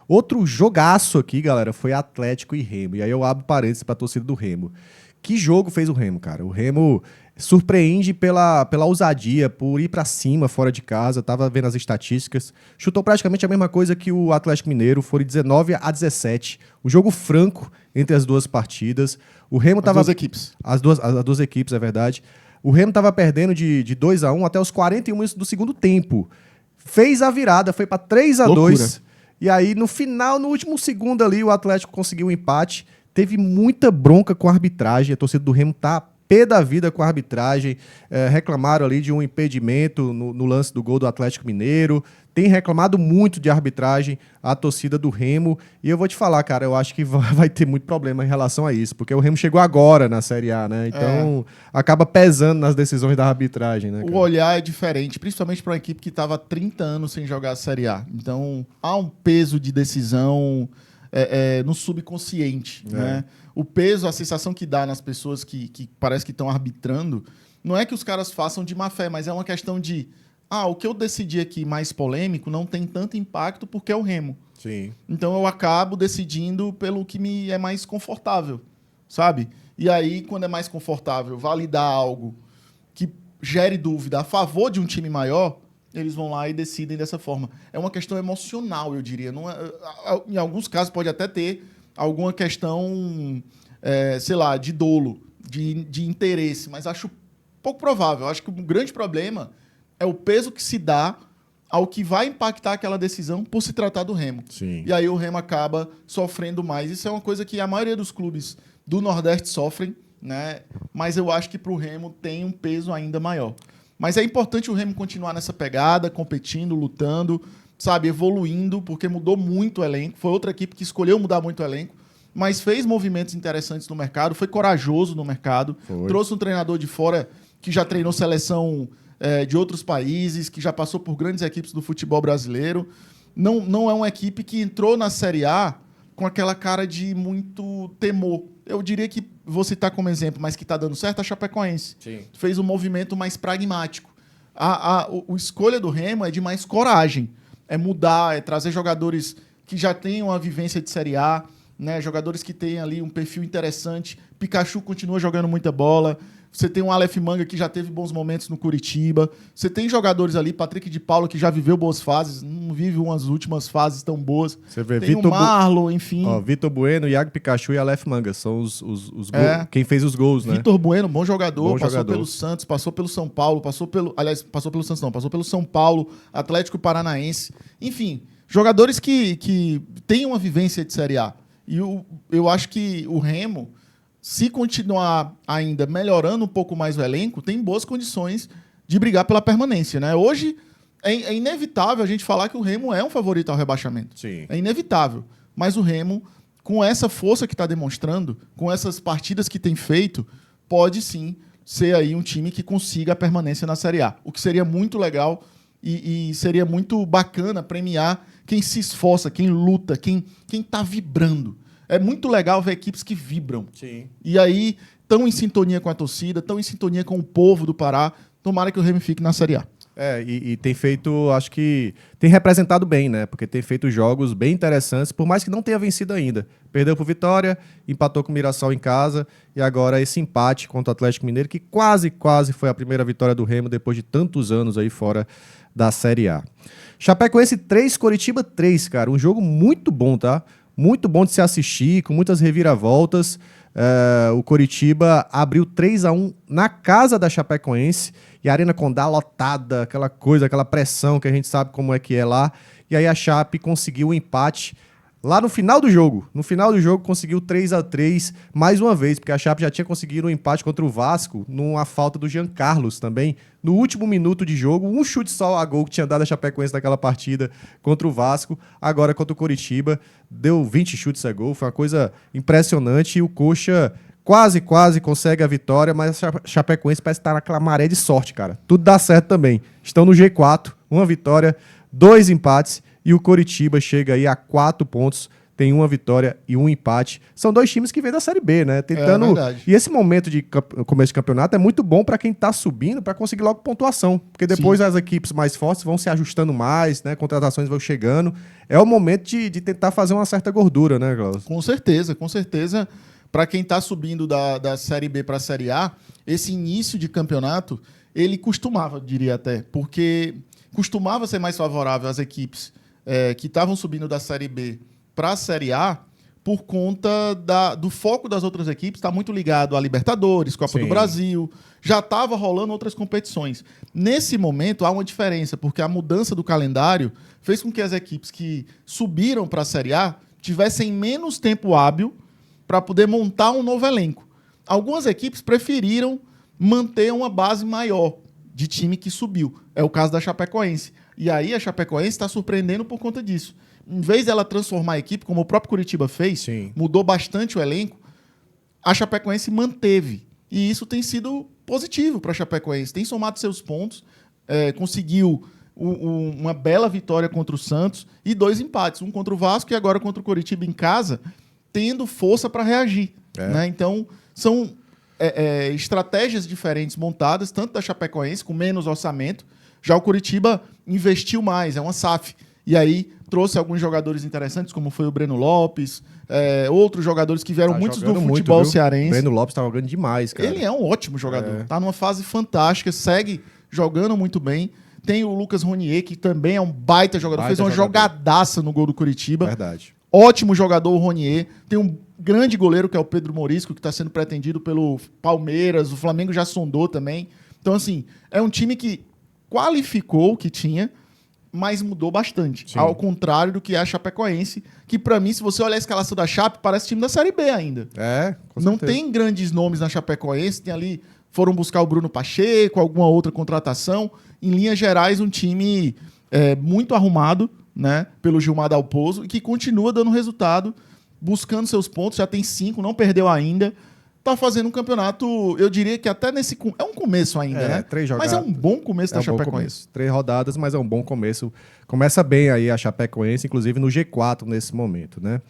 Outro jogaço aqui, galera, foi Atlético e Remo. E aí eu abro parênteses pra torcida do Remo. Que jogo fez o Remo, cara? O Remo surpreende pela ousadia, por ir pra cima, fora de casa. Tava vendo as estatísticas. Chutou praticamente a mesma coisa que o Atlético Mineiro. Foram 19-17. O jogo franco entre as duas partidas. O Remo tava... As duas equipes. As duas equipes, é verdade. O Remo tava perdendo de 2-1 até os 41 minutos do segundo tempo. Fez a virada, foi pra 3-2. E aí, no final, no último segundo ali, o Atlético conseguiu um empate. Teve muita bronca com a arbitragem. A torcida do Remo tá pé da vida com a arbitragem. Reclamaram ali de um impedimento no lance do gol do Atlético Mineiro. Tem reclamado muito de arbitragem a torcida do Remo. E eu vou te falar, cara, eu acho que vai ter muito problema em relação a isso. Porque o Remo chegou agora na Série A, né? Então, acaba pesando nas decisões da arbitragem, né, cara? O olhar é diferente, principalmente para uma equipe que estava 30 anos sem jogar a Série A. Então, há um peso de decisão no subconsciente, né? O peso, a sensação que dá nas pessoas que parece que estão arbitrando, não é que os caras façam de má fé, mas é uma questão de o que eu decidi aqui mais polêmico não tem tanto impacto porque é o Remo. Sim. Então eu acabo decidindo pelo que me é mais confortável, sabe? E aí, quando é mais confortável validar algo que gere dúvida a favor de um time maior, eles vão lá e decidem dessa forma. É uma questão emocional, eu diria. Não em alguns casos pode até ter alguma questão, sei lá, de dolo, de interesse, mas acho pouco provável. Acho que o grande problema é o peso que se dá ao que vai impactar aquela decisão por se tratar do Remo. Sim. E aí o Remo acaba sofrendo mais. Isso é uma coisa que a maioria dos clubes do Nordeste sofrem, né? Mas eu acho que para o Remo tem um peso ainda maior. Mas é importante o Remo continuar nessa pegada, competindo, lutando, sabe, evoluindo, porque mudou muito o elenco. Foi outra equipe que escolheu mudar muito o elenco, mas fez movimentos interessantes no mercado, foi corajoso no mercado, trouxe um treinador de fora que já treinou seleção de outros países, que já passou por grandes equipes do futebol brasileiro. Não é uma equipe que entrou na Série A com aquela cara de muito temor. Eu diria que, vou citar como exemplo, mas que está dando certo, a Chapecoense. Sim. Fez um movimento mais pragmático. A escolha do Remo é de mais coragem. É mudar, é trazer jogadores que já tenham a vivência de Série A, né? Jogadores que têm ali um perfil interessante. Pikachu continua jogando muita bola. Você tem um Aleph Manga que já teve bons momentos no Curitiba. Você tem jogadores ali, Patrick de Paula, que já viveu boas fases, não vive umas últimas fases tão boas. Você vê tem o Marlon, enfim. Vitor Bueno, Iago Pikachu e Aleph Manga são quem fez os gols, né? Vitor Bueno, bom jogador, passou pelo Santos, passou pelo São Paulo, passou pelo Santos não, passou pelo São Paulo, Atlético Paranaense. Enfim, jogadores que têm uma vivência de Série A. E eu acho que o Remo, se continuar ainda melhorando um pouco mais o elenco, tem boas condições de brigar pela permanência, né? Hoje é inevitável a gente falar que o Remo é um favorito ao rebaixamento. Sim. É inevitável. Mas o Remo, com essa força que está demonstrando, com essas partidas que tem feito, pode sim ser aí um time que consiga a permanência na Série A. O que seria muito legal e seria muito bacana premiar quem se esforça, quem luta, quem está vibrando. É muito legal ver equipes que vibram. Sim. E aí, estão em sintonia com a torcida, estão em sintonia com o povo do Pará. Tomara que o Remo fique na Série A. E tem feito, acho que tem representado bem, né? Porque tem feito jogos bem interessantes, por mais que não tenha vencido ainda. Perdeu por Vitória, empatou com o Mirassol em casa, e agora esse empate contra o Atlético Mineiro, que quase foi a primeira vitória do Remo depois de tantos anos aí fora da Série A. Chapecoense 3, Coritiba 3, cara. Um jogo muito bom, tá? Muito bom de se assistir, com muitas reviravoltas. O Coritiba abriu 3-1 na casa da Chapecoense e a Arena Condá lotada, aquela coisa, aquela pressão que a gente sabe como é que é lá. E aí a Chape conseguiu o empate lá no final do jogo. No final do jogo conseguiu 3-3 mais uma vez, porque a Chape já tinha conseguido um empate contra o Vasco numa falta do Jean Carlos também. No último minuto de jogo, um chute só a gol que tinha dado a Chapecoense naquela partida contra o Vasco. Agora contra o Coritiba, deu 20 chutes a gol. Foi uma coisa impressionante e o Coxa quase consegue a vitória, mas a Chapecoense parece estar naquela maré de sorte, cara. Tudo dá certo também. Estão no G4, uma vitória, 2 empates e o Coritiba chega aí a 4 pontos tem uma vitória e um empate. São dois times que vêm da Série B, né? Tentando. verdade. E esse momento de começo de campeonato é muito bom para quem tá subindo para conseguir logo pontuação. Porque depois as equipes mais fortes vão se ajustando mais, né? Contratações vão chegando. É o momento de tentar fazer uma certa gordura, né, Glaucio? Com certeza, com certeza. Para quem está subindo da Série B para a Série A, esse início de campeonato, ele costumava, diria até, porque costumava ser mais favorável às equipes que estavam subindo da Série B para a Série A, por conta do foco das outras equipes, está muito ligado a Libertadores, Copa do Brasil, já estava rolando outras competições. Nesse momento, há uma diferença, porque a mudança do calendário fez com que as equipes que subiram para a Série A tivessem menos tempo hábil para poder montar um novo elenco. Algumas equipes preferiram manter uma base maior de time que subiu. É o caso da Chapecoense. E aí a Chapecoense está surpreendendo por conta disso. Em vez dela transformar a equipe, como o próprio Curitiba fez, mudou bastante o elenco, a Chapecoense manteve. E isso tem sido positivo para a Chapecoense. Tem somado seus pontos, conseguiu uma bela vitória contra o Santos e 2 empates. Um contra o Vasco e agora contra o Curitiba em casa, tendo força para reagir. Né? Então, são estratégias diferentes montadas, tanto da Chapecoense, com menos orçamento. Já o Curitiba investiu mais, é uma SAF. E aí trouxe alguns jogadores interessantes, como foi o Breno Lopes, outros jogadores que vieram muitos do futebol cearense. O Breno Lopes tá jogando demais, cara. Ele é um ótimo jogador. Tá numa fase fantástica, segue jogando muito bem. Tem o Lucas Ronier, que também é um baita jogador. Fez uma jogadaça no gol do Curitiba. Verdade. Ótimo jogador, o Ronier. Tem um grande goleiro, que é o Pedro Morisco, que está sendo pretendido pelo Palmeiras. O Flamengo já sondou também. Então, assim, é um time que qualificou o que tinha, mas mudou bastante. Sim. Ao contrário do que é a Chapecoense, que pra mim, se você olhar a escalação da Chape, parece time da Série B ainda. Com Não certeza. tem grandes nomes na Chapecoense, tem ali, foram buscar o Bruno Pacheco, alguma outra contratação. Em linhas gerais, um time muito arrumado, né, pelo Gilmar Dalpozo, e que continua dando resultado, buscando seus pontos, já tem 5, não perdeu ainda. Tá fazendo um campeonato, eu diria que até nesse... É um começo ainda, né? 3 mas é um bom começo da Chapecoense. 3 rodadas, mas é um bom começo. Começa bem aí a Chapecoense, inclusive no G4 nesse momento, né?